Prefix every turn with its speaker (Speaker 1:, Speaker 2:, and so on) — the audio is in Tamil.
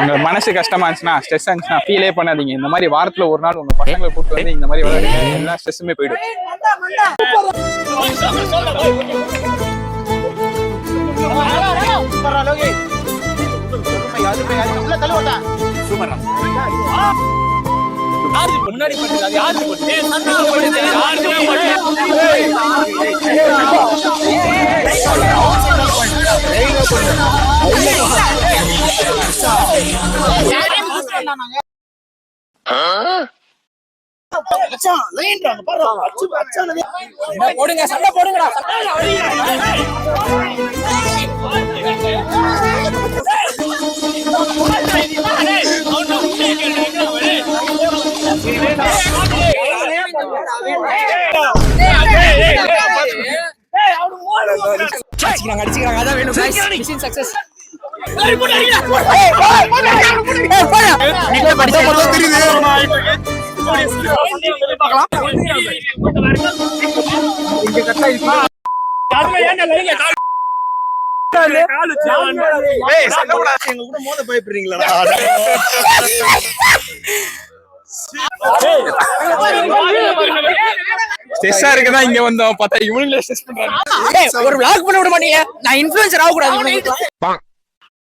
Speaker 1: உங்க மனசு கஷ்டமா இருந்துச்சுன்னா ஸ்ட்ரெஸ் இருந்துச்சுன்னா ஃபீலே பண்ணாதீங்க. இந்த மாதிரி வாரத்துல ஒரு நாள் உங்க பசங்களை கூப்பிட்டு வந்து இந்த மாதிரி விளையாடுங்க, எல்லா ஸ்ட்ரெஸ்ஸுமே போயிடும். முன்னாடி
Speaker 2: போடுங்க, சண்டை போடுங்கடா. அடிச்சுக்கிறாங்க, அதான் வேணும். Mission success.
Speaker 1: ஸ்ட்ரெஸ்ஸா இருக்குதான் இங்க வந்தோம். பார்த்தா இவனுங்களே ஸ்ட்ரெஸ் பண்றாங்க.
Speaker 2: ஒரு vlog பண்ண விட மாட்டீங்க. நான் இன்ஃப்ளூயன்சர் ஆக கூடாது.